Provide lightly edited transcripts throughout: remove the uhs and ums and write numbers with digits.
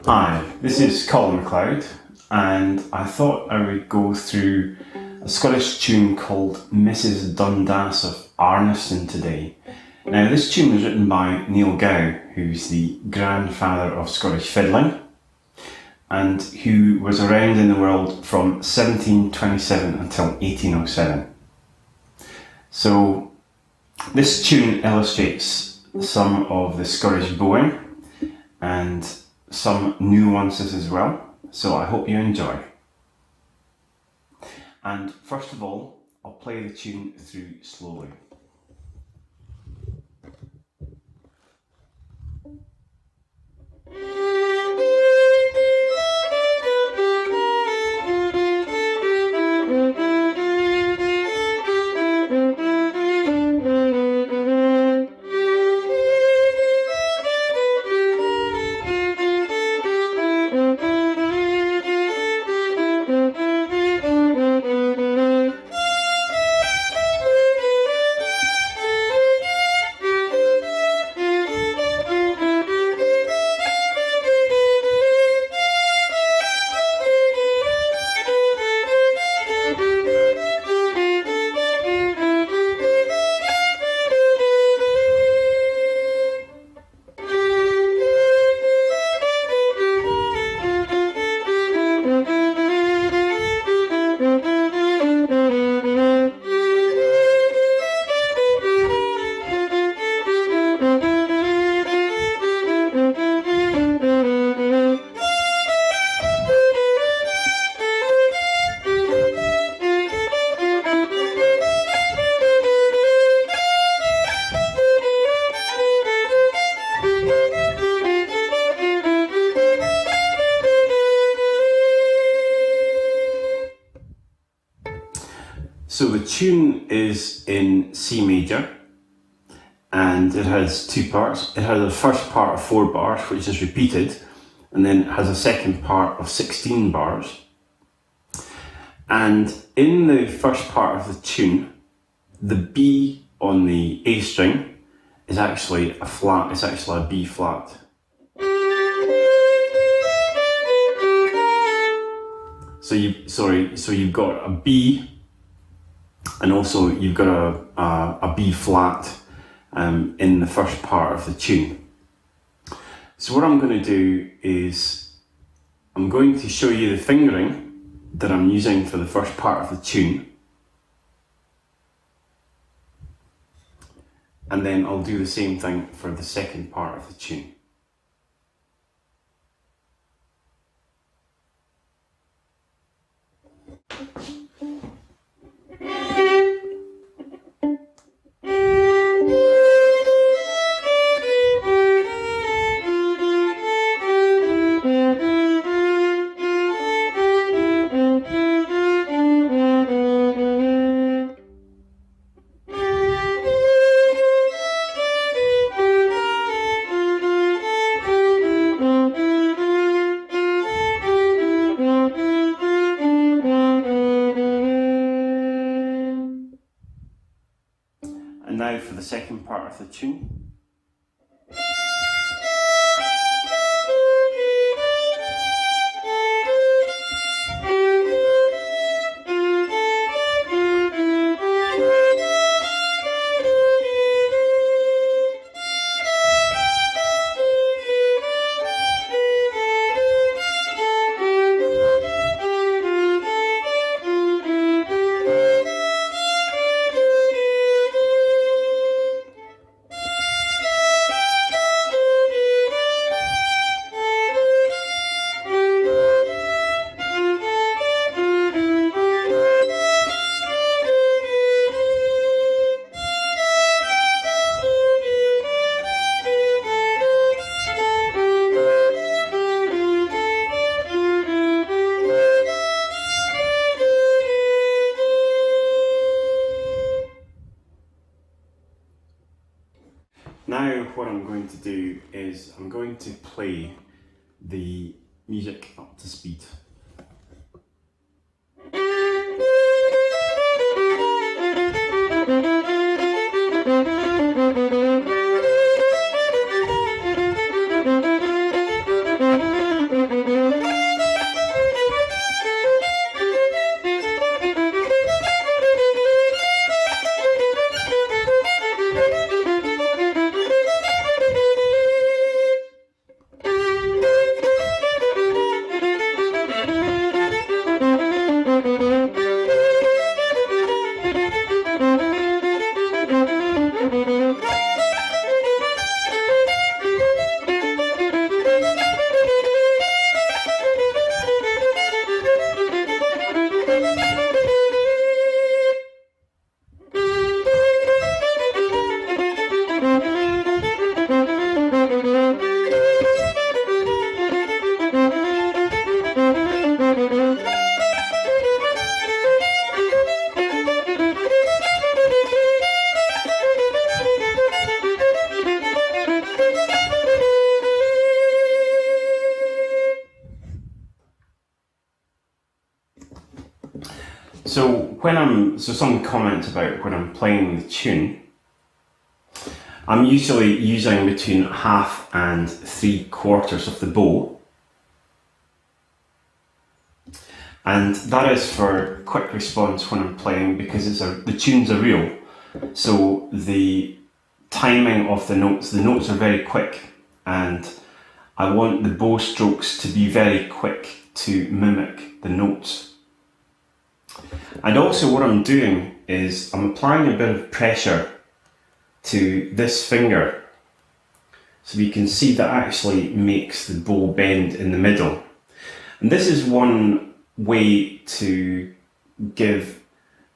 Hi, this is Colin McLeod, and I thought I would go through a Scottish tune called Mrs+Dundas+of+Arniston today. Now, this tune was written by Neil Gow, who's the grandfather of Scottish fiddling, and who was around in the world from 1727 until 1807. So, this tune illustrates some of the Scottish bowing and some nuances as well, so I hope you enjoy. And first of all, I'll play the tune through slowly. So the tune is in C major, and it has two parts. It has a first part of 4 bars, which is repeated, and then it has a second part of 16 bars. And in the first part of the tune, the B on the A string is actually a flat, it's actually a B flat. So you've got a B, and also you've got a B flat in the first part of the tune. So what I'm going to do is I'm going to show you the fingering that I'm using for the first part of the tune, and then I'll do the same thing for the second part of the tune. And now for the second part of the tune. Now what I'm going to do is I'm going to play the music up to speed. So some comments about when I'm playing the tune. I'm usually using between 1/2 and 3/4 of the bow. And that is for quick response when I'm playing, because the tunes are real. So the timing of the notes are very quick, and I want the bow strokes to be very quick to mimic the notes. And also what I'm doing is I'm applying a bit of pressure to this finger. So you can see that actually makes the bow bend in the middle. And this is one way to give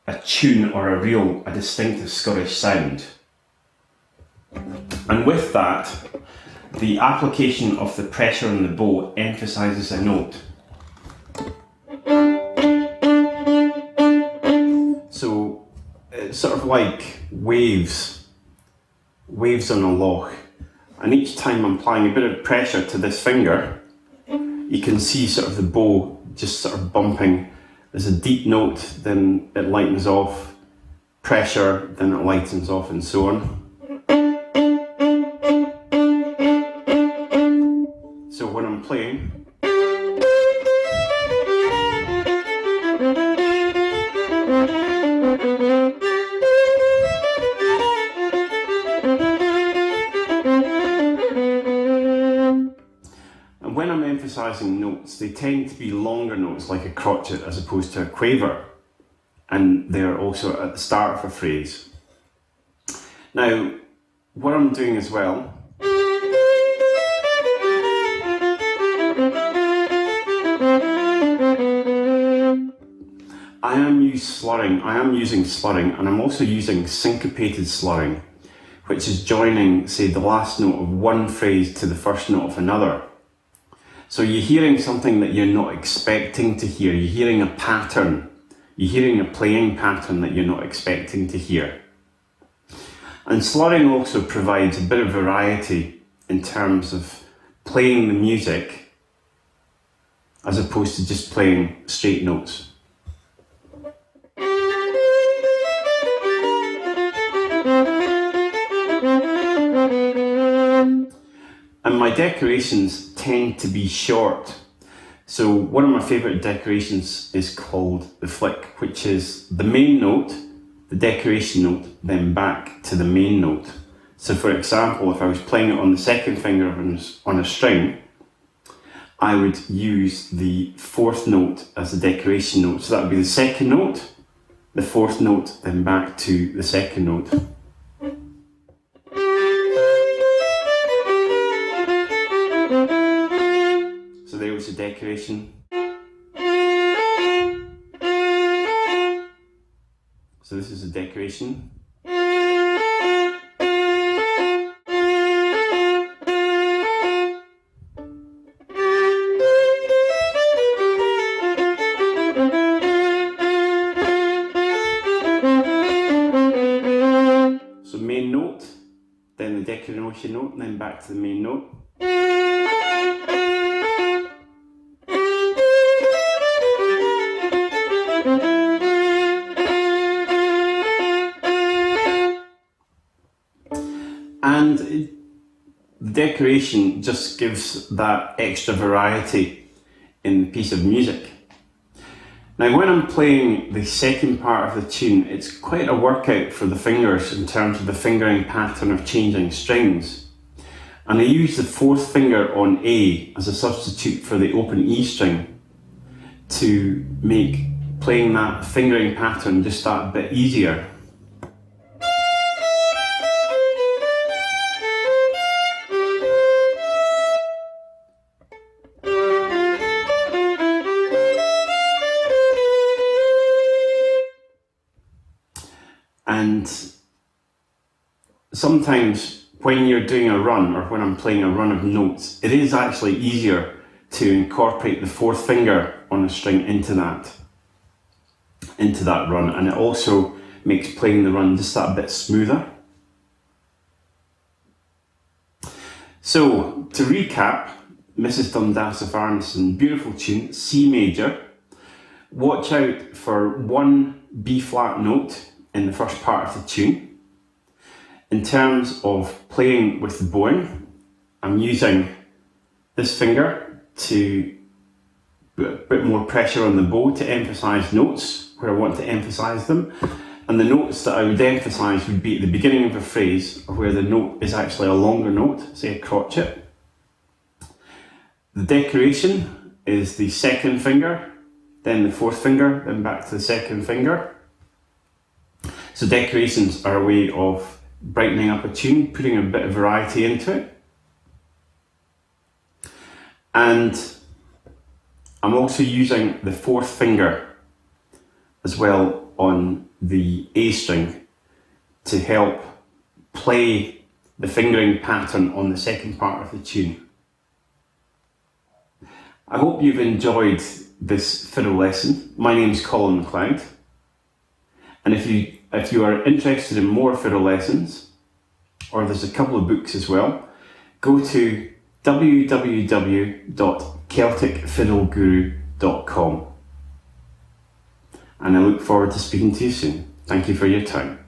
a tune or a reel a distinctive Scottish sound. And with that, the application of the pressure on the bow emphasises a note. So it's sort of like waves on a loch. And each time I'm applying a bit of pressure to this finger, you can see sort of the bow just sort of bumping. There's a deep note, then it lightens off, pressure, then it lightens off, and so on. So when I'm playing, and when I'm emphasising notes, they tend to be longer notes like a crotchet as opposed to a quaver, and they're also at the start of a phrase. Now, what I'm doing as well, I am using slurring, and I'm also using syncopated slurring, which is joining, say, the last note of one phrase to the first note of another. So you're hearing something that you're not expecting to hear. You're hearing a pattern. You're hearing a playing pattern that you're not expecting to hear. And slurring also provides a bit of variety in terms of playing the music as opposed to just playing straight notes. And my decorations tend to be short. So one of my favourite decorations is called the flick, which is the main note, the decoration note, then back to the main note. So for example, if I was playing it on the second finger on a string, I would use the fourth note as the decoration note. So that would be the second note, the fourth note, then back to the second note. So there was the decoration. So this is the decoration. So main note, then the decoration note, and then back to the main note. And the decoration just gives that extra variety in the piece of music. Now when I'm playing the second part of the tune, it's quite a workout for the fingers in terms of the fingering pattern of changing strings. And I use the fourth finger on A as a substitute for the open E string to make playing that fingering pattern just that bit easier. And sometimes when you're doing a run, or when I'm playing a run of notes, it is actually easier to incorporate the fourth finger on a string into that run, and it also makes playing the run just that bit smoother. So to recap, Mrs. Dundas of Arniston, beautiful tune, C major, Watch out for one B flat note in the first part of the tune. In terms of playing with the bowing, I'm using this finger to put a bit more pressure on the bow to emphasise notes where I want to emphasise them. And the notes that I would emphasise would be at the beginning of a phrase or where the note is actually a longer note, say a crotchet. The decoration is the second finger, then the fourth finger, then back to the second finger. So decorations are a way of brightening up a tune, putting a bit of variety into it. And I'm also using the fourth finger as well on the A string to help play the fingering pattern on the second part of the tune. I hope you've enjoyed this fiddle lesson. My name's Colin McLeod, and if you are interested in more fiddle lessons, or there's a couple of books as well, go to www.celticfiddleguru.com, and I look forward to speaking to you soon. Thank you for your time.